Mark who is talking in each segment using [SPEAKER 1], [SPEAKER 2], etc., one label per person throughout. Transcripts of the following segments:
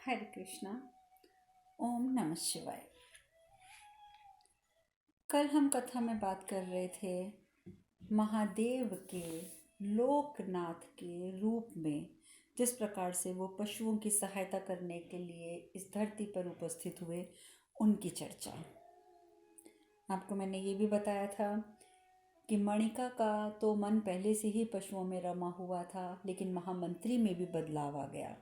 [SPEAKER 1] हरे कृष्णा। ओम नमः शिवाय। कल हम कथा में बात कर रहे थे महादेव के लोकनाथ के रूप में जिस प्रकार से वो पशुओं की सहायता करने के लिए इस धरती पर उपस्थित हुए, उनकी चर्चा। आपको मैंने ये भी बताया था कि मणिका का तो मन पहले से ही पशुओं में रमा हुआ था, लेकिन महामंत्री में भी बदलाव आ गया।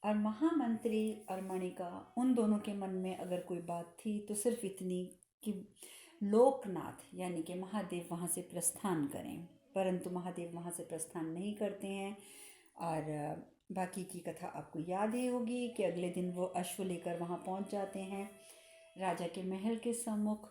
[SPEAKER 1] और महामंत्री और मणिका, उन दोनों के मन में अगर कोई बात थी तो सिर्फ इतनी कि लोकनाथ यानी कि महादेव वहाँ से प्रस्थान करें, परंतु महादेव वहाँ से प्रस्थान नहीं करते हैं। और बाकी की कथा आपको याद ही होगी कि अगले दिन वो अश्व लेकर वहाँ पहुँच जाते हैं राजा के महल के सम्मुख।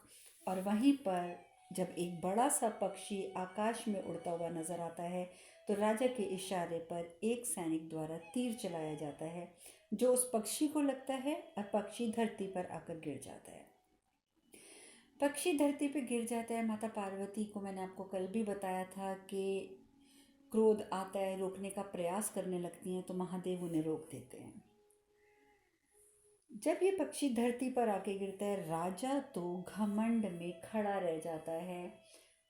[SPEAKER 1] और वहीं पर जब एक बड़ा सा पक्षी आकाश में उड़ता हुआ नज़र आता है तो राजा के इशारे पर एक सैनिक द्वारा तीर चलाया जाता है, जो उस पक्षी को लगता है और पक्षी धरती पर आकर गिर जाता है। पक्षी धरती पर गिर जाता है। माता पार्वती को मैंने आपको कल भी बताया था कि क्रोध आता है, रोकने का प्रयास करने लगती हैं, तो महादेव उन्हें रोक देते हैं। जब ये पक्षी धरती पर आके गिरता है, राजा तो घमंड में खड़ा रह जाता है,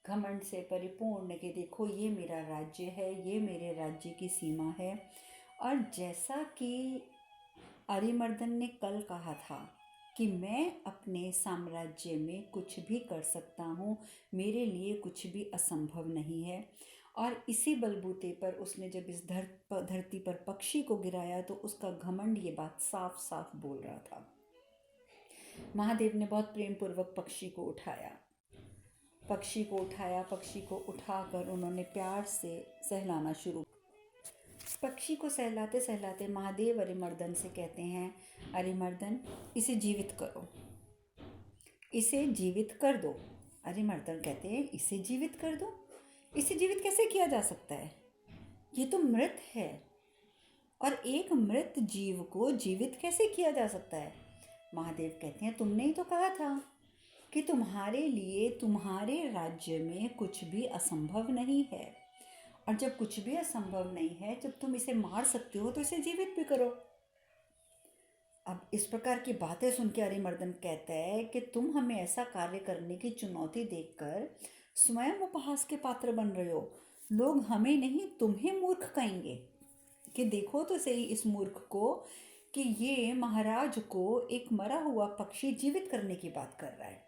[SPEAKER 1] घमंड से परिपूर्ण कि देखो ये मेरा राज्य है, ये मेरे राज्य की सीमा है। और जैसा कि अरिमर्दन ने कल कहा था कि मैं अपने साम्राज्य में कुछ भी कर सकता हूँ, मेरे लिए कुछ भी असंभव नहीं है। और इसी बलबूते पर उसने जब इस धरती पर पक्षी को गिराया तो उसका घमंड ये बात साफ साफ बोल रहा था। महादेव ने बहुत प्रेम पूर्वक पक्षी को उठाया, पक्षी को उठाकर उन्होंने प्यार से सहलाना शुरू। पक्षी को सहलाते सहलाते महादेव अरिमर्दन से कहते हैं, अरिमर्दन इसे जीवित करो, इसे जीवित कर दो। अरिमर्दन कहते हैं, इसे जीवित कर दो? इसे जीवित कैसे किया जा सकता है? ये तो मृत है, और एक मृत जीव को जीवित कैसे किया जा सकता है? महादेव कहते हैं, तुमने ही तो कहा था कि तुम्हारे लिए तुम्हारे राज्य में कुछ भी असंभव नहीं है, और जब कुछ भी असंभव नहीं है, जब तुम इसे मार सकते हो तो इसे जीवित भी करो। अब इस प्रकार की बातें सुन के अरिमर्दन कहता है कि तुम हमें ऐसा कार्य करने की चुनौती देखकर स्वयं उपहास के पात्र बन रहे हो। लोग हमें नहीं तुम्हें मूर्ख कहेंगे कि देखो तो सही इस मूर्ख को, कि ये महाराज को एक मरा हुआ पक्षी जीवित करने की बात कर रहा है।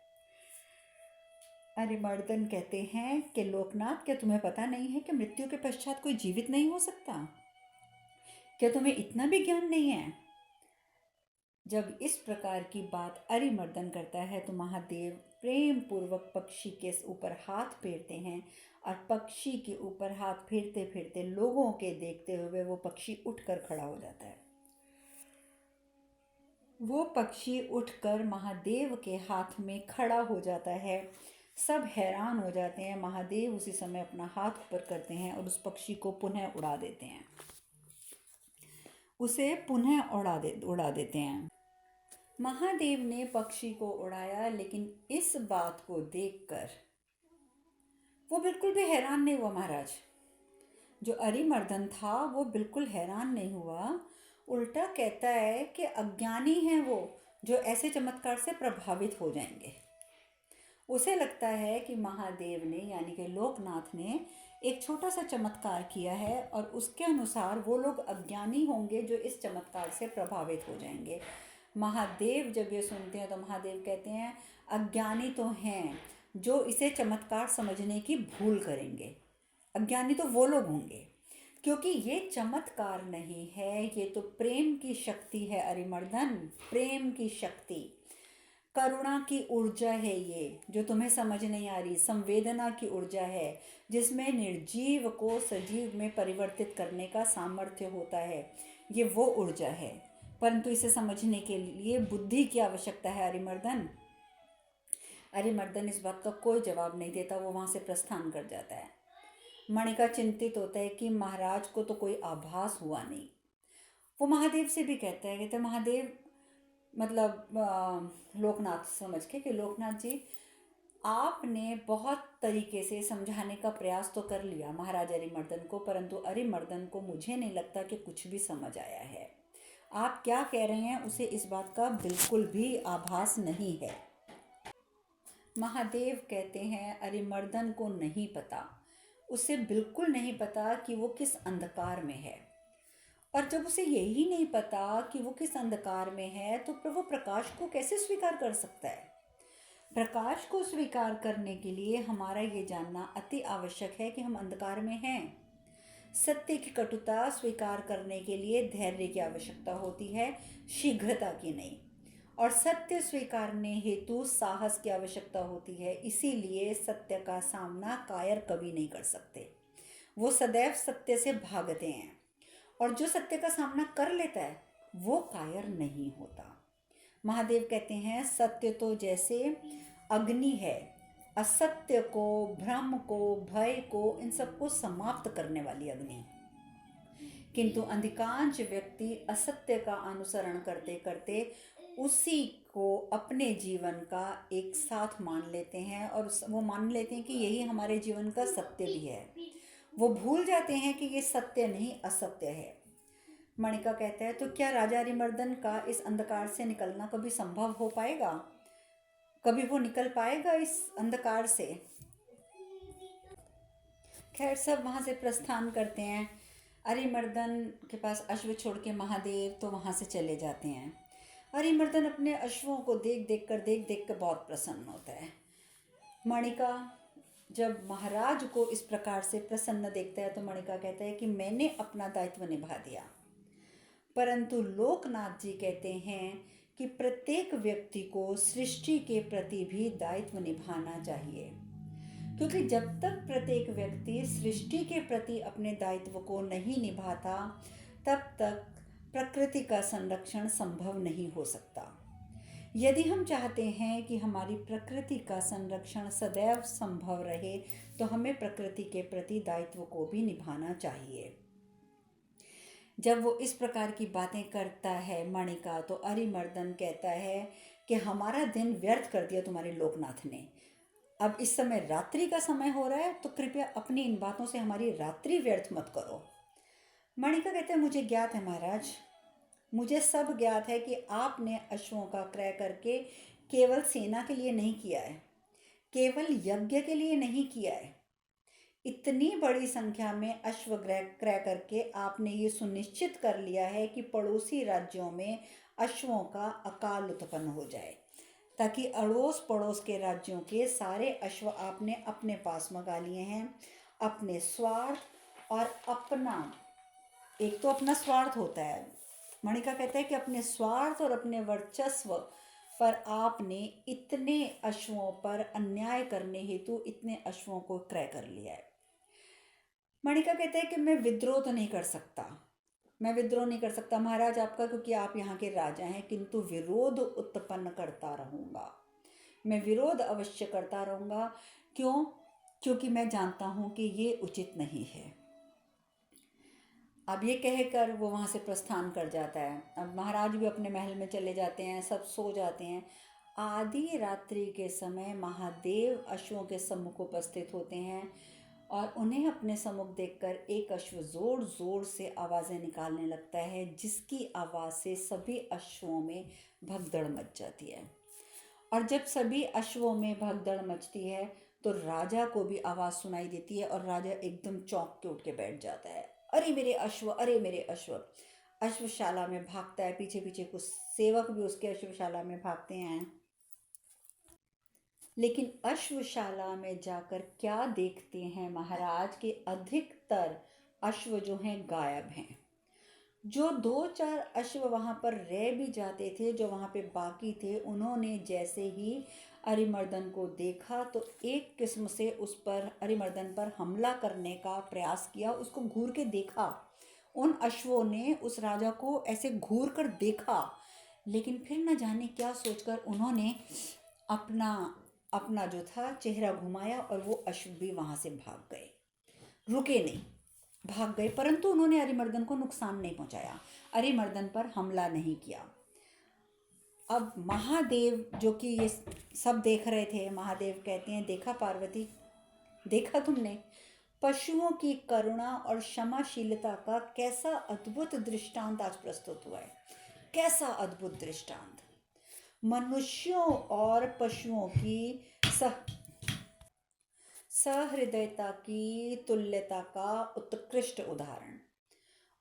[SPEAKER 1] अरिमर्दन कहते हैं कि लोकनाथ, क्या तुम्हें पता नहीं है कि मृत्यु के पश्चात कोई जीवित नहीं हो सकता? क्या तुम्हें इतना भी ज्ञान नहीं है? जब इस प्रकार की बात अरिमर्दन करता है तो महादेव प्रेम पूर्वक पक्षी के ऊपर हाथ फेरते हैं, और पक्षी के ऊपर हाथ फेरते फेरते लोगों के देखते हुए वो पक्षी उठकर खड़ा हो जाता है। वो पक्षी उठकर महादेव के हाथ में खड़ा हो जाता है। सब हैरान हो जाते हैं। महादेव उसी समय अपना हाथ ऊपर करते हैं और उस पक्षी को पुनः उड़ा देते हैं, उसे पुनः उड़ा देते हैं। महादेव ने पक्षी को उड़ाया, लेकिन इस बात को देखकर वो बिल्कुल भी हैरान नहीं हुआ। महाराज जो अरिमर्दन था वो बिल्कुल हैरान नहीं हुआ, उल्टा कहता है कि अज्ञानी हैं वो जो ऐसे चमत्कार से प्रभावित हो जाएंगे। उसे लगता है कि महादेव ने यानी कि लोकनाथ ने एक छोटा सा चमत्कार किया है, और उसके अनुसार वो लोग अज्ञानी होंगे जो इस चमत्कार से प्रभावित हो जाएंगे। महादेव जब ये सुनते हैं तो महादेव कहते हैं, अज्ञानी तो हैं जो इसे चमत्कार समझने की भूल करेंगे। अज्ञानी तो वो लोग होंगे, क्योंकि ये चमत्कार नहीं है, ये तो प्रेम की शक्ति है अरिमर्दन, प्रेम की शक्ति, करुणा की ऊर्जा है ये, जो तुम्हें समझ नहीं आ रही। संवेदना की ऊर्जा है जिसमें निर्जीव को सजीव में परिवर्तित करने का सामर्थ्य होता है। ये वो ऊर्जा है, परंतु इसे समझने के लिए बुद्धि की आवश्यकता है अरिमर्दन। अरिमर्दन इस बात का कोई जवाब नहीं देता, वो वहाँ से प्रस्थान कर जाता है। मणिका चिंतित होता है कि महाराज को तो कोई आभास हुआ नहीं। वो महादेव से भी कहता है, कहते महादेव मतलब लोकनाथ समझ के कि लोकनाथ जी, आपने बहुत तरीके से समझाने का प्रयास तो कर लिया महाराज अरिमर्दन को, परंतु अरिमर्दन को मुझे नहीं लगता कि कुछ भी समझ आया है। आप क्या कह रहे हैं उसे इस बात का बिल्कुल भी आभास नहीं है। महादेव कहते हैं अरिमर्दन को नहीं पता, उसे बिल्कुल नहीं पता कि वो किस अंधकार में है। और जब उसे यही नहीं पता कि वो किस अंधकार में है तो फिर वो प्रकाश को कैसे स्वीकार कर सकता है। प्रकाश को स्वीकार करने के लिए हमारा ये जानना अति आवश्यक है कि हम अंधकार में हैं। सत्य की कटुता स्वीकार करने के लिए धैर्य की आवश्यकता होती है, शीघ्रता की नहीं। और सत्य स्वीकारने हेतु साहस की आवश्यकता होती है। इसीलिए सत्य का सामना कायर कभी नहीं कर सकते, वो सदैव सत्य से भागते हैं। और जो सत्य का सामना कर लेता है वो कायर नहीं होता। महादेव कहते हैं सत्य तो जैसे अग्नि है, असत्य को, भ्रम को, भय को, इन सबको समाप्त करने वाली अग्नि। किंतु अधिकांश व्यक्ति असत्य का अनुसरण करते करते उसी को अपने जीवन का एक साथ मान लेते हैं और वो मान लेते हैं कि यही हमारे जीवन का सत्य भी है। वो भूल जाते हैं कि ये सत्य नहीं असत्य है। मणिका कहता है तो क्या राजा अरिमर्दन का इस अंधकार से निकलना कभी संभव हो पाएगा? कभी वो निकल पाएगा इस अंधकार से? खैर सब वहाँ से प्रस्थान करते हैं। अरिमर्दन के पास अश्व छोड़ के महादेव तो वहाँ से चले जाते हैं। अरिमर्दन अपने अश्वों को देख देख कर बहुत प्रसन्न होता है। मणिका जब महाराज को इस प्रकार से प्रसन्न देखता है तो मणिका कहता है कि मैंने अपना दायित्व निभा दिया। परंतु लोकनाथ जी कहते हैं कि प्रत्येक व्यक्ति को सृष्टि के प्रति भी दायित्व निभाना चाहिए, क्योंकि जब तक प्रत्येक व्यक्ति सृष्टि के प्रति अपने दायित्व को नहीं निभाता तब तक प्रकृति का संरक्षण संभव नहीं हो सकता। यदि हम चाहते हैं कि हमारी प्रकृति का संरक्षण सदैव संभव रहे तो हमें प्रकृति के प्रति दायित्व को भी निभाना चाहिए। जब वो इस प्रकार की बातें करता है मणिका तो अरिमर्दन कहता है कि हमारा दिन व्यर्थ कर दिया तुम्हारे लोकनाथ ने। अब इस समय रात्रि का समय हो रहा है तो कृपया अपनी इन बातों से हमारी रात्रि व्यर्थ मत करो। मणिका कहते हैं मुझे ज्ञात है महाराज, मुझे सब ज्ञात है कि आपने अश्वों का क्रय करके केवल सेना के लिए नहीं किया है, केवल यज्ञ के लिए नहीं किया है। इतनी बड़ी संख्या में अश्व क्रय करके आपने ये सुनिश्चित कर लिया है कि पड़ोसी राज्यों में अश्वों का अकाल उत्पन्न हो जाए, ताकि अड़ोस पड़ोस के राज्यों के सारे अश्व आपने अपने पास मंगा लिए हैं। अपने स्वार्थ और अपना, एक तो अपना स्वार्थ होता है, मणिका कहता है कि अपने स्वार्थ और अपने वर्चस्व पर आपने इतने अश्वों पर अन्याय करने हेतु इतने अश्वों को क्रय कर लिया है। मणिका कहते हैं कि मैं विद्रोह तो नहीं कर सकता, मैं विद्रोह नहीं कर सकता महाराज आपका, क्योंकि आप यहाँ के राजा हैं, किंतु विरोध उत्पन्न करता रहूँगा, मैं विरोध अवश्य करता रहूँगा। क्यों? क्योंकि मैं जानता हूँ कि ये उचित नहीं है। अब ये कहकर वो वहाँ से प्रस्थान कर जाता है। अब महाराज भी अपने महल में चले जाते हैं, सब सो जाते हैं। आधी रात्रि के समय महादेव अश्वों के सम्मुख उपस्थित होते हैं और उन्हें अपने सम्मुख देखकर एक अश्व जोर जोर से आवाज़ें निकालने लगता है, जिसकी आवाज़ से सभी अश्वों में भगदड़ मच जाती है। और जब सभी अश्वों में भगदड़ मचती है तो राजा को भी आवाज़ सुनाई देती है और राजा एकदम चौंक के उठ के बैठ जाता है। अरे मेरे अश्व, अरे मेरे अश्व! अश्वशाला में भागता है, पीछे पीछे कुछ सेवक भी उसके अश्वशाला में भागते हैं। लेकिन अश्वशाला में जाकर क्या देखते हैं महाराज के अधिकतर अश्व जो हैं गायब हैं। जो 2-4 अश्व वहाँ पर रह भी जाते थे, जो वहाँ पे बाकी थे, उन्होंने जैसे ही अरिमर्दन को देखा तो एक किस्म से उस पर, अरिमर्दन पर हमला करने का प्रयास किया, उसको घूर के देखा। उन अश्वों ने उस राजा को ऐसे घूर कर देखा, लेकिन फिर न जाने क्या सोचकर उन्होंने अपना अपना जो था चेहरा घुमाया और वो अश्व भी वहाँ से भाग गए, रुके नहीं, भाग गए। परंतु उन्होंने अरिमर्दन को नुकसान नहीं पहुंचाया, अरिमर्दन पर हमला नहीं किया। अब महादेव जो कि ये सब देख रहे थे, महादेव कहते हैं देखा पार्वती, देखा तुमने, पशुओं की करुणा और क्षमाशीलता का कैसा अद्भुत दृष्टांत आज प्रस्तुत हुआ है। कैसा अद्भुत दृष्टांत! मनुष्यों और पशुओं की सहृदयता की तुल्यता का उत्कृष्ट उदाहरण।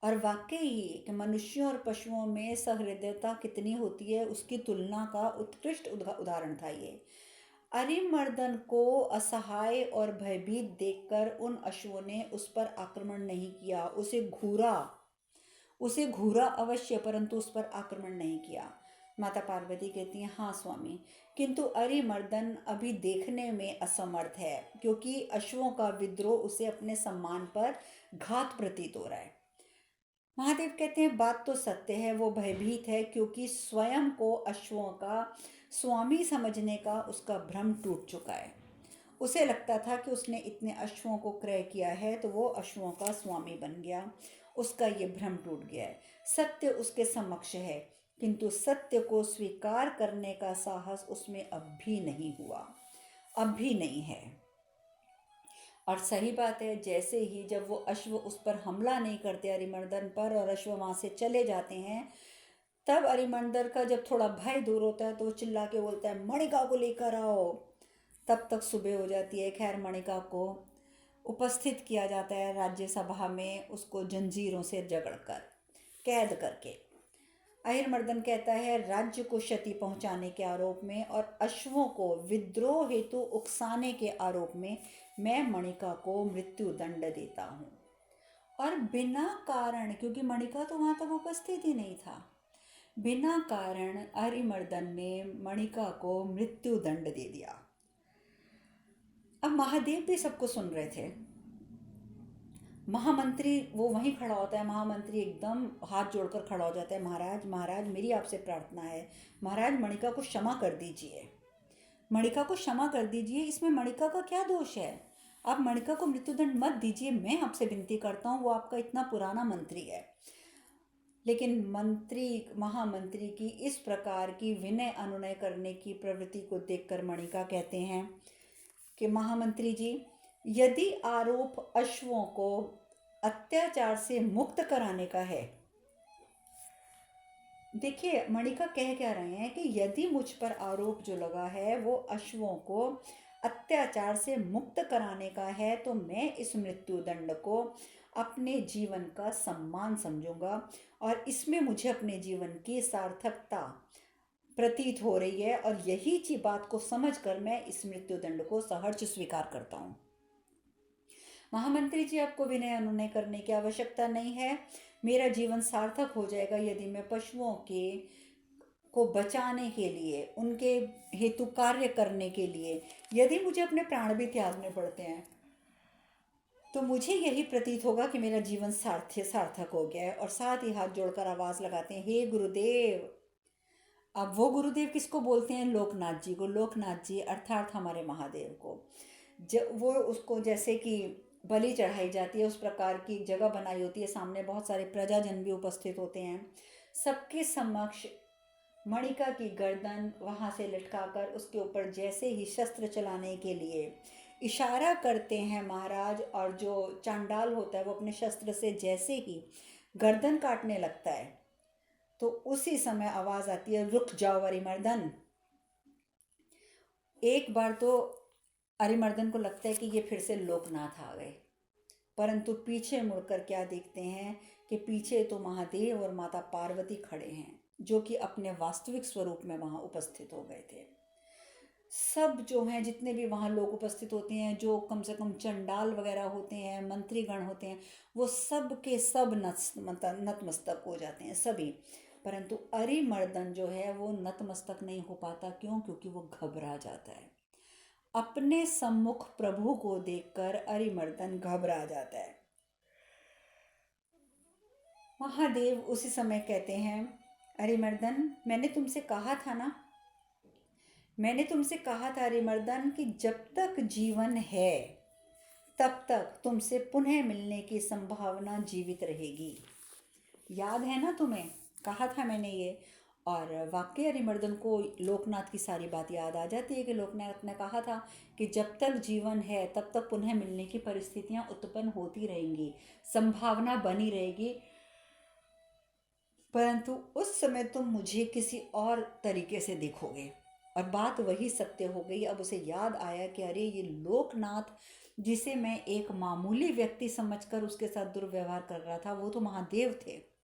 [SPEAKER 1] और वाकई ही कि मनुष्यों और पशुओं में सहृदयता कितनी होती है उसकी तुलना का उत्कृष्ट उदाहरण था ये। अरिमर्दन को असहाय और भयभीत देखकर उन अश्वों ने उस पर आक्रमण नहीं किया, उसे घूरा अवश्य, परंतु उस पर आक्रमण नहीं किया। माता पार्वती कहती हैं, हाँ स्वामी, किंतु अरिमर्दन अभी देखने में असमर्थ है, क्योंकि अश्वों का विद्रोह उसे अपने सम्मान पर घात प्रतीत हो रहा है। महादेव कहते हैं, बात तो सत्य है, वो भयभीत है, क्योंकि स्वयं को अश्वों का स्वामी समझने का उसका भ्रम टूट चुका है। उसे लगता था कि उसने इतने अश्वों को क्रय किया है तो वो अश्वों का स्वामी बन गया। उसका ये भ्रम टूट गया है। सत्य उसके समक्ष है, किंतु सत्य को स्वीकार करने का साहस उसमें अब भी नहीं हुआ, अब भी नहीं है। और सही बात है, जैसे ही जब वो अश्व उस पर हमला नहीं करते अरिमर्दन पर और अश्व वहाँ से चले जाते हैं, तब अरिमर्दन का जब थोड़ा भय दूर होता है तो वो चिल्ला के बोलता है, मणिका को लेकर आओ। तब तक सुबह हो जाती है। खैर, मणिका को उपस्थित किया जाता है राज्यसभा में, उसको जंजीरों से जकड़कर कैद करके। अहिरमर्दन कहता है, राज्य को क्षति पहुंचाने के आरोप में और अश्वों को विद्रोह हेतु उकसाने के आरोप में मैं मणिका को मृत्यु दंड देता हूँ। और बिना कारण, क्योंकि मणिका तो वहां तक उपस्थित ही नहीं था, बिना कारण अरिमर्दन ने मणिका को मृत्यु दंड दे दिया। अब महादेव भी सबको सुन रहे थे। महामंत्री वो वहीं खड़ा होता है। महामंत्री एकदम हाथ जोड़कर खड़ा हो जाता है, महाराज महाराज, मेरी आपसे प्रार्थना है, महाराज मणिका को क्षमा कर दीजिए, मणिका को क्षमा कर दीजिए। इसमें मणिका का क्या दोष है? आप मणिका को मृत्युदंड मत दीजिए, मैं आपसे विनती करता हूँ, वो आपका इतना पुराना मंत्री है। लेकिन महामंत्री की इस प्रकार की विनय अनुनय करने की प्रवृत्ति को देखकर मणिका कहते हैं कि महामंत्री जी, यदि आरोप अश्वों को अत्याचार से मुक्त कराने का है, देखिए मणिका कह क्या रहे हैं कि यदि मुझ पर आरोप जो लगा है वो अश्वों को अत्याचार से मुक्त कराने का है, तो मैं इस मृत्यु दंड को अपने जीवन का सम्मान समझूंगा और इसमें मुझे अपने जीवन की सार्थकता प्रतीत हो रही है, और यही ची बात को समझकर मैं इस मृत्यु दंड को सहर्ष स्वीकार करता हूँ। महामंत्री जी, आपको विनय अनुनय करने की आवश्यकता नहीं है। मेरा जीवन सार्थक हो जाएगा यदि मैं पशुओं के को बचाने के लिए, उनके हेतु कार्य करने के लिए, यदि मुझे अपने प्राण भी त्यागने पड़ते हैं, तो मुझे यही प्रतीत होगा कि मेरा जीवन सार्थक हो गया है। और साथ ही हाथ जोड़कर आवाज लगाते हैं, हे गुरुदेव। अब वो गुरुदेव किसको बोलते हैं? लोकनाथ जी को। लोकनाथ जी अर्थात हमारे महादेव को। जब वो उसको जैसे कि बलि चढ़ाई जाती है, उस प्रकार की जगह बनाई होती है, सामने बहुत सारे प्रजाजन भी उपस्थित होते हैं। सबके समक्ष मणिका की गर्दन वहाँ से लटकाकर उसके ऊपर जैसे ही शस्त्र चलाने के लिए इशारा करते हैं महाराज, और जो चांडाल होता है वो अपने शस्त्र से जैसे ही गर्दन काटने लगता है, तो उसी समय आवाज आती है, रुक जाओ अरिमर्दन। एक बार तो अरिमर्दन को लगता है कि ये फिर से लोकनाथ आ गए, परंतु पीछे मुड़कर क्या देखते हैं कि पीछे तो महादेव और माता पार्वती खड़े हैं, जो कि अपने वास्तविक स्वरूप में वहां उपस्थित हो गए थे। सब जो हैं, जितने भी वहां लोग उपस्थित होते हैं, जो कम से कम चंडाल वगैरह होते हैं, मंत्रीगण होते हैं, वो सब के सब नतमस्तक हो जाते हैं सभी। परंतु अरिमर्दन जो है वो नतमस्तक नहीं हो पाता। क्यों? क्योंकि वो घबरा जाता है। अपने सम्मुख प्रभु को देखकर अरिमर्दन घबरा जाता है। महादेव उसी समय कहते हैं, अरिमर्दन, मैंने तुमसे कहा था ना, मैंने तुमसे कहा था अरिमर्दन कि जब तक जीवन है तब तक तुमसे पुनः मिलने की संभावना जीवित रहेगी। याद है ना तुम्हें? कहा था मैंने ये। और वाकई अरिमर्दन को लोकनाथ की सारी बात याद आ जाती है कि लोकनाथ ने कहा था कि जब तक जीवन है तब तक पुनः मिलने की परिस्थितियां उत्पन्न होती रहेंगी, संभावना बनी रहेगी, परंतु उस समय तुम मुझे किसी और तरीके से देखोगे। और बात वही सत्य हो गई। अब उसे याद आया कि अरे ये लोकनाथ जिसे मैं एक मामूली व्यक्ति समझकर उसके साथ दुर्व्यवहार कर रहा था, वो तो महादेव थे।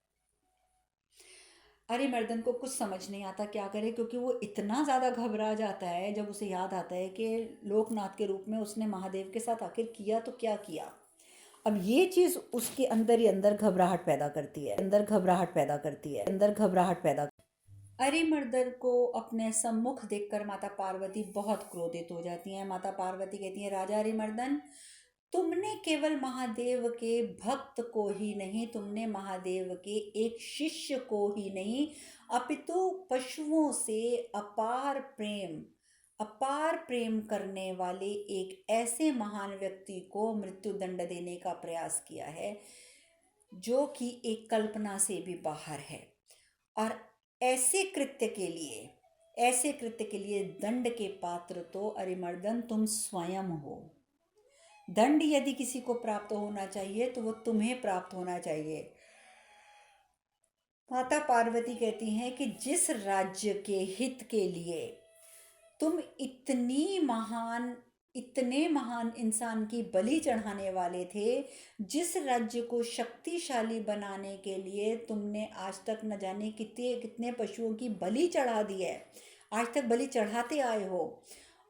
[SPEAKER 1] अरिमर्दन को कुछ समझ नहीं आता क्या करे, क्योंकि वो इतना ज़्यादा घबरा जाता है जब उसे याद आता है कि लोकनाथ के रूप में उसने महादेव के साथ आखिर किया तो क्या किया। अब ये चीज़ उसके अंदर ही अंदर घबराहट पैदा करती है, अंदर घबराहट पैदा करती है, अंदर घबराहट पैदा। अरिमर्दन को अपने सम्मुख देखकर माता पार्वती बहुत क्रोधित हो जाती हैं। माता पार्वती कहती हैं, राजा अरिमर्दन, तुमने केवल महादेव के भक्त को ही नहीं, तुमने महादेव के एक शिष्य को ही नहीं, अपितु पशुओं से अपार प्रेम करने वाले एक ऐसे महान व्यक्ति को मृत्यु दंड देने का प्रयास किया है जो कि एक कल्पना से भी बाहर है। और ऐसे कृत्य के लिए दंड के पात्र तो अरिमर्दन तुम स्वयं हो। दंड यदि किसी को प्राप्त होना चाहिए तो वो तुम्हें प्राप्त होना चाहिए। माता पार्वती कहती हैं कि जिस राज्य के हित के लिए तुम इतने महान इंसान की बलि चढ़ाने वाले थे, जिस राज्य को शक्तिशाली बनाने के लिए तुमने आज तक न जाने कितने कितने पशुओं की बलि चढ़ा दी है, आज तक बलि चढ़ाते आए हो,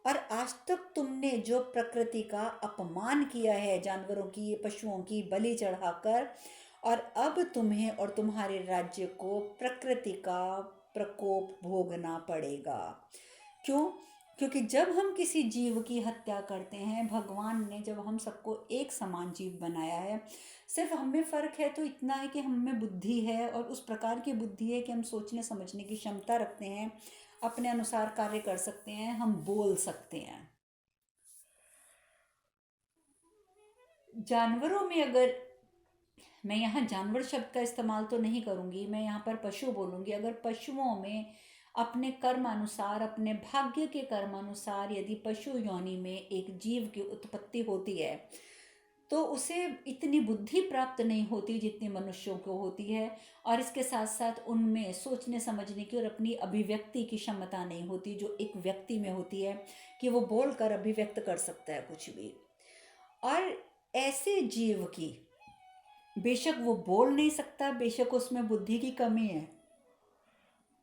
[SPEAKER 1] और आज तक तुमने जो प्रकृति का अपमान किया है, जानवरों की, पशुओं की बलि चढ़ाकर, और अब तुम्हें और तुम्हारे राज्य को प्रकृति का प्रकोप भोगना पड़ेगा। क्यों? क्योंकि जब हम किसी जीव की हत्या करते हैं, भगवान ने जब हम सबको एक समान जीव बनाया है, सिर्फ हमें फ़र्क है तो इतना है कि हम में बुद्धि है, और उस प्रकार की बुद्धि है कि हम सोचने समझने की क्षमता रखते हैं, अपने अनुसार कार्य कर सकते हैं, हम बोल सकते हैं। जानवरों में अगर मैं यहाँ जानवर शब्द का इस्तेमाल तो नहीं करूँगी, मैं यहाँ पर पशु बोलूँगी। अगर पशुओं में अपने कर्म अनुसार, अपने भाग्य के कर्म अनुसार यदि पशु योनि में एक जीव की उत्पत्ति होती है तो उसे इतनी बुद्धि प्राप्त नहीं होती जितनी मनुष्यों को होती है, और इसके साथ साथ उनमें सोचने समझने की और अपनी अभिव्यक्ति की क्षमता नहीं होती जो एक व्यक्ति में होती है, कि वो बोलकर अभिव्यक्त कर सकता है कुछ भी। और ऐसे जीव की, बेशक वो बोल नहीं सकता, बेशक उसमें बुद्धि की कमी है,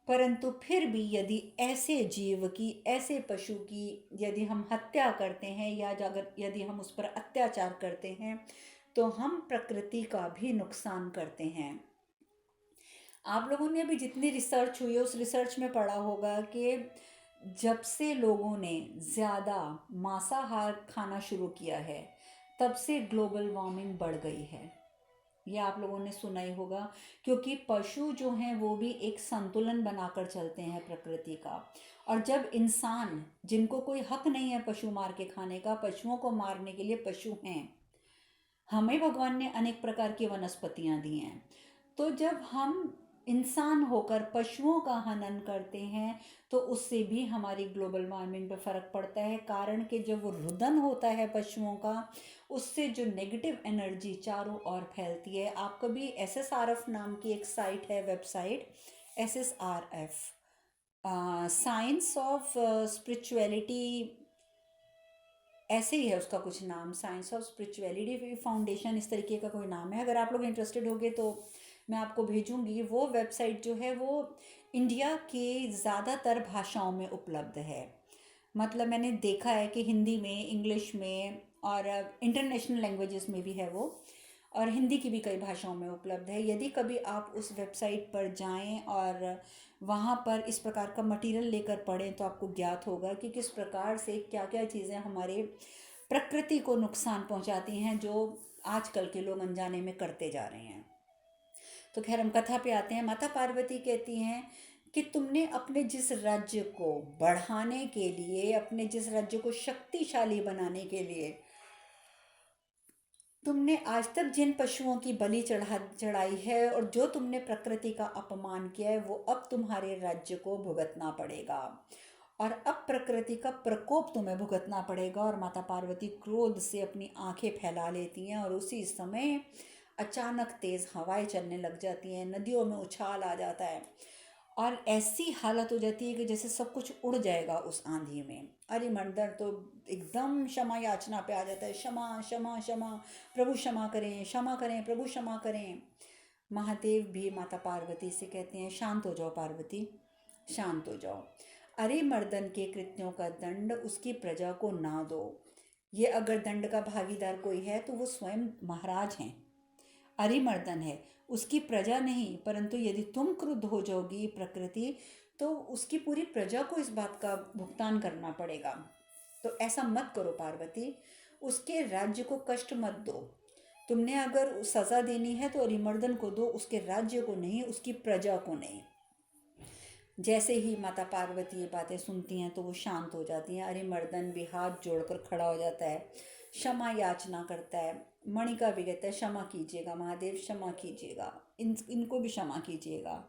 [SPEAKER 1] परंतु फिर भी यदि ऐसे जीव की, ऐसे पशु की यदि हम हत्या करते हैं, या अगर यदि हम उस पर अत्याचार करते हैं, तो हम प्रकृति का भी नुकसान करते हैं। आप लोगों ने अभी जितनी रिसर्च हुई है उस रिसर्च में पढ़ा होगा कि जब से लोगों ने ज़्यादा मांसाहार खाना शुरू किया है, तब से ग्लोबल वार्मिंग बढ़ गई है। ये आप लोगों ने सुना ही होगा, क्योंकि पशु जो हैं वो भी एक संतुलन बनाकर चलते हैं प्रकृति का। और जब इंसान, जिनको कोई हक नहीं है पशु मार के खाने का, पशुओं को मारने के लिए पशु हैं, हमें भगवान ने अनेक प्रकार की वनस्पतियां दी हैं, तो जब हम इंसान होकर पशुओं का हनन करते हैं तो उससे भी हमारी ग्लोबल वार्मिंग पे फ़र्क पड़ता है। कारण कि जब वो रुदन होता है पशुओं का, उससे जो नेगेटिव एनर्जी चारों ओर फैलती है। आप कभी SSRF नाम की एक साइट है, website SSRF, science of spirituality, ऐसे ही है उसका कुछ नाम, साइंस ऑफ स्पिरिचुअलिटी फाउंडेशन, इस तरीके का कोई नाम है। अगर आप लोग इंटरेस्टेड होगे तो मैं आपको भेजूंगी। वो वेबसाइट जो है वो इंडिया के ज़्यादातर भाषाओं में उपलब्ध है। मतलब मैंने देखा है कि हिंदी में, इंग्लिश में और इंटरनेशनल लैंग्वेजेस में भी है वो, और हिंदी की भी कई भाषाओं में उपलब्ध है। यदि कभी आप उस वेबसाइट पर जाएं और वहाँ पर इस प्रकार का मटेरियल लेकर पढ़ें तो आपको ज्ञात होगा कि किस प्रकार से क्या क्या चीज़ें हमारे प्रकृति को नुकसान पहुँचाती हैं, जो आजकल के लोग अनजाने में करते जा रहे हैं। तो खैर हम कथा पे आते हैं। माता पार्वती कहती हैं कि तुमने अपने जिस राज्य को बढ़ाने के लिए, अपने जिस राज्य को शक्तिशाली बनाने के लिए तुमने आज तक जिन पशुओं की बलि चढ़ाई है और जो तुमने प्रकृति का अपमान किया है, वो अब तुम्हारे राज्य को भुगतना पड़ेगा। और अब प्रकृति का प्रकोप तुम्हें भुगतना पड़ेगा। और माता पार्वती क्रोध से अपनी आंखें फैला लेती हैं और उसी समय अचानक तेज हवाएं चलने लग जाती हैं, नदियों में उछाल आ जाता है और ऐसी हालत हो जाती है कि जैसे सब कुछ उड़ जाएगा उस आंधी में। अरिमर्दन तो एकदम क्षमा याचना पे आ जाता है, क्षमा क्षमा क्षमा, प्रभु क्षमा करें, क्षमा करें, प्रभु क्षमा करें। महादेव भी माता पार्वती से कहते हैं, शांत हो जाओ पार्वती, शांत हो जाओ। अरिमर्दन के कृत्यों का दंड उसकी प्रजा को ना दो। ये अगर दंड का भागीदार कोई है तो वो स्वयं महाराज हैं, अरिमर्दन है, उसकी प्रजा नहीं। परंतु यदि तुम क्रुद्ध हो जाओगी प्रकृति, तो उसकी पूरी प्रजा को इस बात का भुगतान करना पड़ेगा। तो ऐसा मत करो पार्वती, उसके राज्य को कष्ट मत दो। तुमने अगर सजा देनी है तो अरिमर्दन को दो, उसके राज्य को नहीं, उसकी प्रजा को नहीं। जैसे ही माता पार्वती ये बातें सुनती हैं तो वो शांत हो जाती हैं। अरिमर्दन भी हाथ जोड़कर खड़ा हो जाता है, क्षमा याचना करता है। मणिका भी कहता है, क्षमा कीजिएगा महादेव, क्षमा कीजिएगा, इनको भी क्षमा कीजिएगा।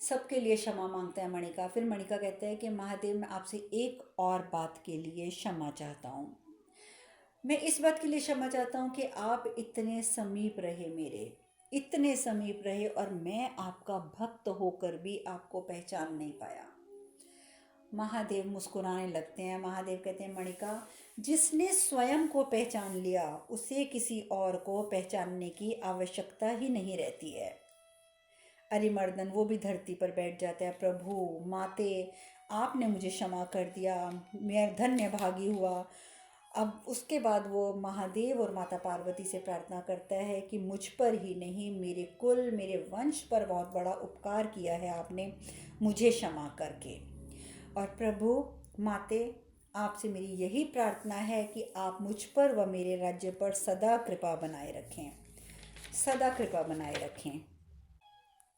[SPEAKER 1] सबके लिए क्षमा मांगता है मणिका। फिर मणिका कहता है कि महादेव, मैं आपसे एक और बात के लिए क्षमा चाहता हूँ। मैं इस बात के लिए क्षमा चाहता हूँ कि आप इतने समीप रहे, मेरे इतने समीप रहे, और मैं आपका भक्त होकर भी आपको पहचान नहीं पाया। महादेव मुस्कुराने लगते हैं। महादेव कहते हैं, मणिका, जिसने स्वयं को पहचान लिया उसे किसी और को पहचानने की आवश्यकता ही नहीं रहती है। अरिमर्दन वो भी धरती पर बैठ जाता है। प्रभु, माते, आपने मुझे क्षमा कर दिया, मैं धन्य भागी हुआ। अब उसके बाद वो महादेव और माता पार्वती से प्रार्थना करता है कि मुझ पर ही नहीं, मेरे कुल, मेरे वंश पर बहुत बड़ा उपकार किया है आपने, मुझे क्षमा करके। और प्रभु, माते, आपसे मेरी यही प्रार्थना है कि आप मुझ पर व मेरे राज्य पर सदा कृपा बनाए रखें, सदा कृपा बनाए रखें।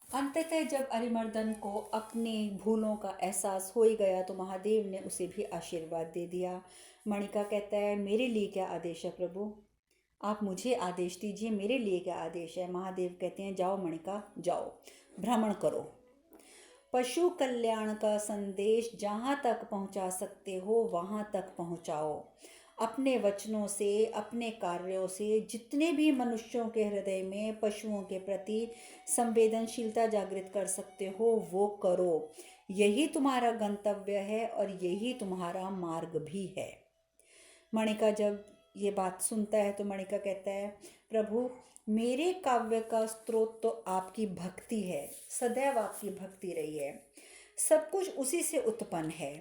[SPEAKER 1] अंततः जब अरिमर्दन को अपनी भूलों का एहसास हो ही गया तो महादेव ने उसे भी आशीर्वाद दे दिया। मणिका कहता है, मेरे लिए क्या आदेश है प्रभु, आप मुझे आदेश दीजिए, मेरे लिए क्या आदेश है। महादेव कहते हैं, जाओ मणिका, जाओ, भ्रमण करो, पशु कल्याण का संदेश जहाँ तक पहुँचा सकते हो वहाँ तक पहुँचाओ। अपने वचनों से, अपने कार्यों से जितने भी मनुष्यों के हृदय में पशुओं के प्रति संवेदनशीलता जागृत कर सकते हो वो करो। यही तुम्हारा गंतव्य है और यही तुम्हारा मार्ग भी है। मणिका जब ये बात सुनता है तो मणिका कहता है, प्रभु, मेरे काव्य का स्रोत तो आपकी भक्ति है, सदैव आपकी भक्ति रही है, सब कुछ उसी से उत्पन्न है।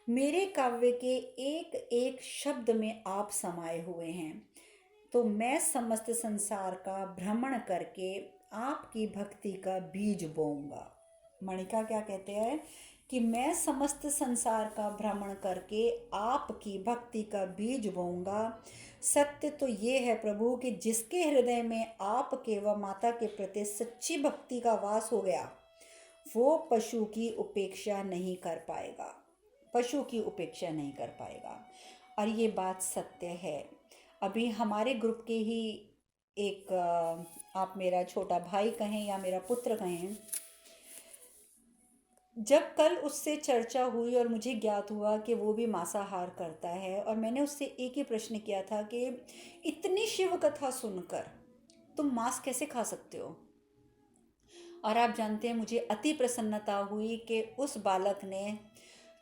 [SPEAKER 1] मेरे काव्य के एक एक शब्द में आप समाये हुए हैं, तो मैं समस्त संसार का भ्रमण करके आपकी भक्ति का बीज बोऊंगा। मणिका क्या कहते हैं कि मैं समस्त संसार का भ्रमण करके आपकी भक्ति का बीज बोऊंगा। सत्य तो ये है प्रभु कि जिसके हृदय में आपके व माता के प्रति सच्ची भक्ति का वास हो गया, वो पशु की उपेक्षा नहीं कर पाएगा, पशु की उपेक्षा नहीं कर पाएगा। और ये बात सत्य है। अभी हमारे ग्रुप के ही एक, आप मेरा छोटा भाई कहें या मेरा पुत्र कहें, जब कल उससे चर्चा हुई और मुझे ज्ञात हुआ कि वो भी मांसाहार करता है, और मैंने उससे एक ही प्रश्न किया था कि इतनी शिव कथा सुनकर तुम मांस कैसे खा सकते हो। और आप जानते हैं, मुझे अति प्रसन्नता हुई कि उस बालक ने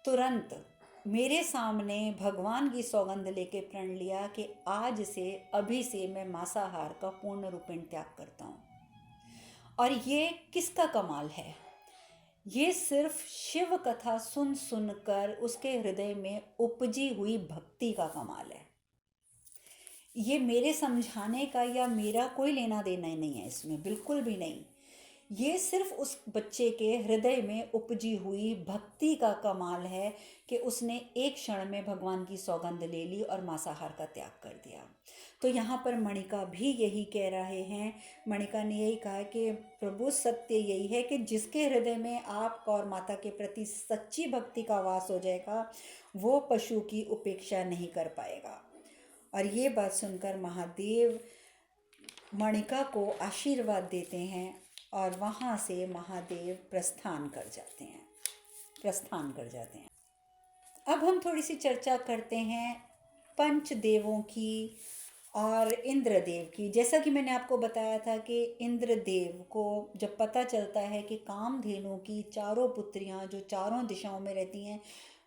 [SPEAKER 1] तुरंत मेरे सामने भगवान की सौगंध लेके प्रण लिया कि आज से, अभी से मैं मांसाहार का पूर्ण रूपेण त्याग करता हूँ। और ये किसका कमाल है, ये सिर्फ शिव कथा सुन सुनकर उसके हृदय में उपजी हुई भक्ति का कमाल है। ये मेरे समझाने का या मेरा कोई लेना देना नहीं है इसमें, बिल्कुल भी नहीं। ये सिर्फ उस बच्चे के हृदय में उपजी हुई भक्ति का कमाल है कि उसने एक क्षण में भगवान की सौगंध ले ली और मांसाहार का त्याग कर दिया। तो यहाँ पर मणिका भी यही कह रहे हैं। मणिका ने यही कहा कि प्रभु, सत्य यही है कि जिसके हृदय में आपका और माता के प्रति सच्ची भक्ति का वास हो जाएगा, वो पशु की उपेक्षा नहीं कर पाएगा। और ये बात सुनकर महादेव मणिका को आशीर्वाद देते हैं और वहाँ से महादेव प्रस्थान कर जाते हैं। अब हम थोड़ी सी चर्चा करते हैं पंचदेवों की और इंद्रदेव की। जैसा कि मैंने आपको बताया था कि इंद्रदेव को जब पता चलता है कि कामधेनु की चारों पुत्रियां जो चारों दिशाओं में रहती हैं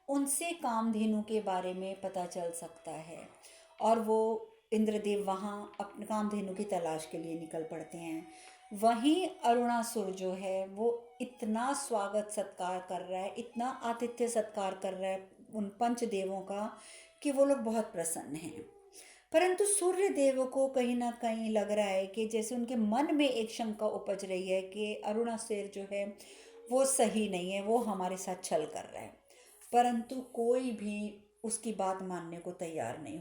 [SPEAKER 1] उनसे कामधेनु के बारे में पता चल सकता है, और वो इंद्रदेव वहाँ अपने कामधेनु की तलाश के लिए निकल पड़ते हैं। वहीं अरुणासुर जो है वो इतना स्वागत सत्कार कर रहा है, इतना आतिथ्य सत्कार कर रहा है उन पंचदेवों का कि वो लोग बहुत प्रसन्न हैं। परंतु सूर्य देव को कहीं ना कहीं लग रहा है कि जैसे उनके मन में एक शंका उपज रही है कि अरुणासुर जो है वो सही नहीं है, वो हमारे साथ छल कर रहा है। परंतु कोई भी उसकी बात मानने को तैयार नहीं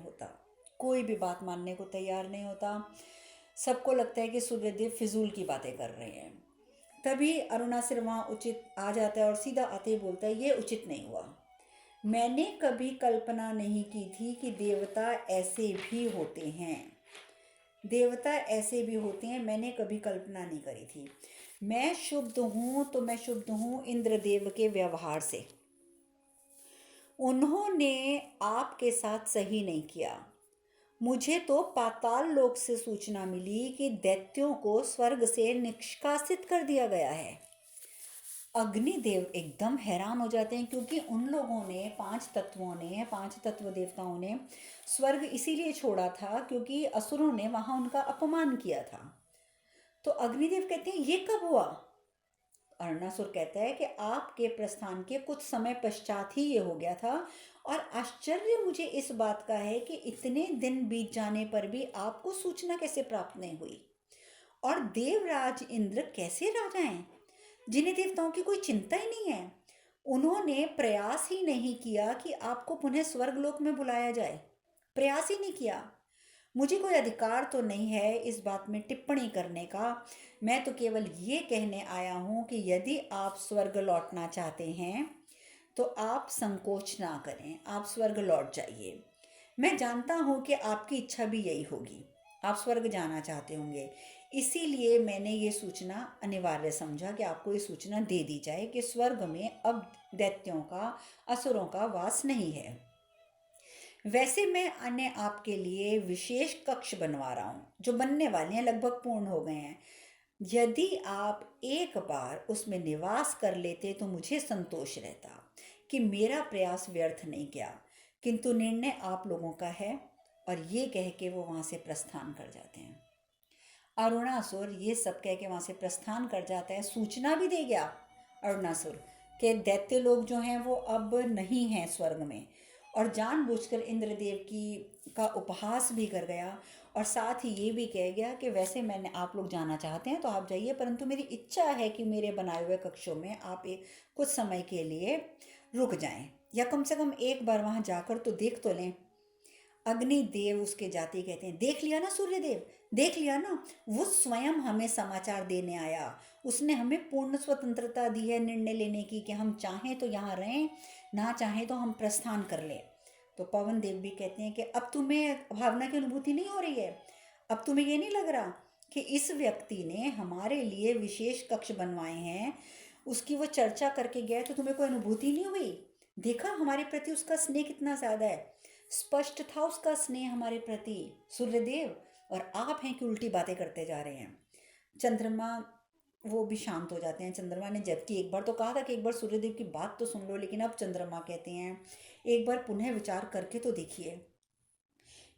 [SPEAKER 1] होता, सबको लगता है कि सूर्यदेव फिजूल की बातें कर रहे हैं। तभी अरुणासुर वहाँ उचित आ जाता है और सीधा आते ही बोलता है, ये उचित नहीं हुआ। मैंने कभी कल्पना नहीं की थी कि देवता ऐसे भी होते हैं, मैंने कभी कल्पना नहीं करी थी। मैं शुद्ध हूँ इंद्रदेव के व्यवहार से। उन्होंने आपके साथ सही नहीं किया। मुझे तो पाताल लोक से सूचना मिली कि दैत्यों को स्वर्ग से निष्कासित कर दिया गया है। अग्निदेव एकदम हैरान हो जाते हैं, क्योंकि उन लोगों ने पांच तत्व देवताओं ने स्वर्ग इसीलिए छोड़ा था क्योंकि असुरों ने वहां उनका अपमान किया था। तो अग्निदेव कहते हैं, ये कब हुआ? अरुणासुर कहता है कि आपके प्रस्थान के कुछ समय पश्चात ही ये हो गया था, और आश्चर्य मुझे इस बात का है कि इतने दिन बीत जाने पर भी आपको सूचना कैसे प्राप्त नहीं हुई। और देवराज इंद्र कैसे राजा हैं जिन्हें देवताओं की कोई चिंता ही नहीं है? उन्होंने प्रयास ही नहीं किया कि आपको पुनः स्वर्गलोक में बुलाया जाए, प्रयास ही नहीं किया। मुझे कोई अधिकार तो नहीं है इस बात में टिप्पणी करने का। मैं तो केवल ये कहने आया हूँ कि यदि आप स्वर्ग लौटना चाहते हैं तो आप संकोच ना करें, आप स्वर्ग लौट जाइए। मैं जानता हूँ कि आपकी इच्छा भी यही होगी, आप स्वर्ग जाना चाहते होंगे। इसीलिए मैंने ये सूचना अनिवार्य समझा कि आपको ये सूचना दे दी जाए कि स्वर्ग में अब दैत्यों का, असुरों का वास नहीं है। वैसे मैं आपके लिए विशेष कक्ष बनवा रहा हूँ, जो बनने वाले हैं, लगभग पूर्ण हो गए हैं। यदि आप एक बार उसमें निवास कर लेते तो मुझे संतोष रहता कि मेरा प्रयास व्यर्थ नहीं गया, किंतु निर्णय आप लोगों का है। और ये कह के वो वहाँ से प्रस्थान कर जाते हैं। अरुणासुर ये सब कह के वहाँ से प्रस्थान कर जाता है। सूचना भी दे गया अरुणासुर के दैत्य लोग जो हैं वो अब नहीं हैं स्वर्ग में, और जानबूझकर इंद्रदेव का उपहास भी कर गया, और साथ ही ये भी कह गया कि वैसे मैंने, आप लोग जाना चाहते हैं तो आप जाइए, परंतु मेरी इच्छा है कि मेरे बनाए हुए कक्षों में आप कुछ समय के लिए रुक जाएं, या कम से कम एक बार वहाँ जाकर तो देख तो लें। अग्निदेव उसके जाते कहते हैं, देख लिया ना सूर्यदेव, देख लिया ना, वो स्वयं हमें समाचार देने आया। उसने हमें पूर्ण स्वतंत्रता दी है निर्णय लेने की कि हम चाहें तो यहाँ रहें, ना चाहें तो हम प्रस्थान कर लें। तो पवन देव भी कहते हैं कि अब तुम्हें भावना की अनुभूति नहीं हो रही है? अब तुम्हें ये नहीं लग रहा कि इस व्यक्ति ने हमारे लिए विशेष कक्ष बनवाए हैं, उसकी वो चर्चा करके गया, तो तुम्हें कोई अनुभूति नहीं हुई? देखा हमारे प्रति उसका स्नेह कितना ज़्यादा है, स्पष्ट था उसका स्नेह हमारे प्रति सूर्यदेव, और आप हैं कि उल्टी बातें करते जा रहे हैं। चंद्रमा वो भी शांत हो जाते हैं। चंद्रमा ने जबकि एक बार तो कहा था कि एक बार सूर्यदेव की बात तो सुन लो, लेकिन अब चंद्रमा कहते हैं, एक बार पुनः विचार करके तो देखिए,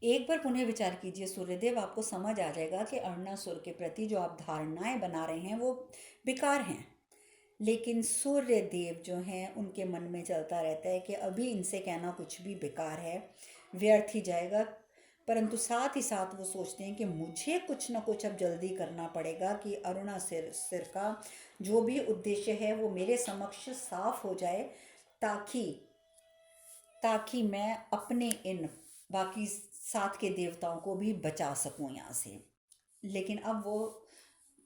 [SPEAKER 1] एक बार पुनः विचार कीजिए सूर्यदेव, आपको समझ आ जाएगा कि अरुणासुर के प्रति जो आप धारणाएं बना रहे हैं वो बेकार हैं। लेकिन सूर्यदेव जो हैं उनके मन में चलता रहता है कि अभी इनसे कहना कुछ भी बेकार है, व्यर्थ ही जाएगा। परंतु साथ ही साथ वो सोचते हैं कि मुझे कुछ ना कुछ अब जल्दी करना पड़ेगा कि अरुणासुर का जो भी उद्देश्य है वो मेरे समक्ष साफ हो जाए, ताकि मैं अपने इन बाकी साथ के देवताओं को भी बचा सकूं यहाँ से। लेकिन अब वो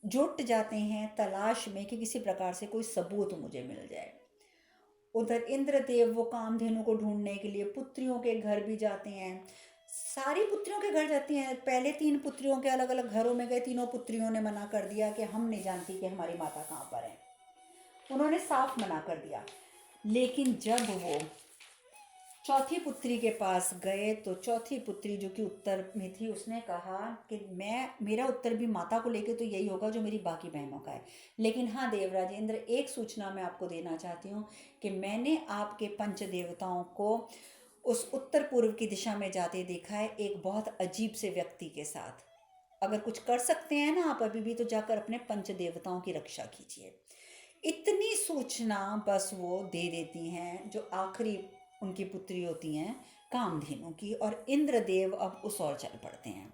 [SPEAKER 1] जुट जाते हैं तलाश में कि किसी प्रकार से कोई सबूत मुझे मिल जाए। उधर इंद्रदेव वो कामधेनु को ढूंढने के लिए पुत्रियों के घर भी जाते हैं, सारी पुत्रियों के घर जाती हैं। पहले 3 पुत्रियों के अलग अलग घरों में गए, तीनों पुत्रियों ने मना कर दिया कि हम नहीं जानती कि हमारी माता कहाँ पर है। उन्होंने साफ मना कर दिया। लेकिन जब वो चौथी पुत्री के पास गए तो चौथी पुत्री जो कि उत्तर में थी, उसने कहा कि मेरा उत्तर भी माता को लेके तो यही होगा जो मेरी बाकी बहनों का है। लेकिन हाँ देवराजेंद्र, एक सूचना मैं आपको देना चाहती हूँ कि मैंने आपके पंच देवताओं को उस उत्तर पूर्व की दिशा में जाते देखा है, एक बहुत अजीब से व्यक्ति के साथ। अगर कुछ कर सकते हैं ना आप अभी भी, तो जाकर अपने पंच देवताओं की रक्षा कीजिए। इतनी सूचना बस वो दे देती हैं, जो आखिरी उनकी पुत्री होती हैं कामधेनु की, और इंद्रदेव अब उस ओर चल पड़ते हैं।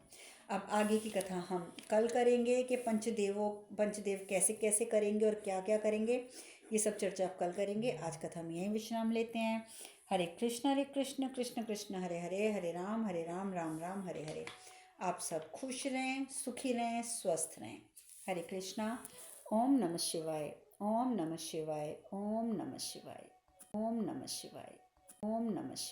[SPEAKER 1] अब आगे की कथा हम कल करेंगे कि पंचदेव कैसे कैसे करेंगे और क्या क्या करेंगे, ये सब चर्चा अब कल करेंगे। आज कथा में यहीं विश्राम लेते हैं। हरे कृष्ण कृष्ण कृष्ण हरे हरे, हरे राम राम राम हरे हरे। आप सब खुश रहें, सुखी रहें, स्वस्थ रहें। हरे कृष्णा। ओम नमः शिवाय। ओम नमः शिवाय। ओम नमः शिवाय। ओम नमः शिवाय। ओम नमः शिवाय।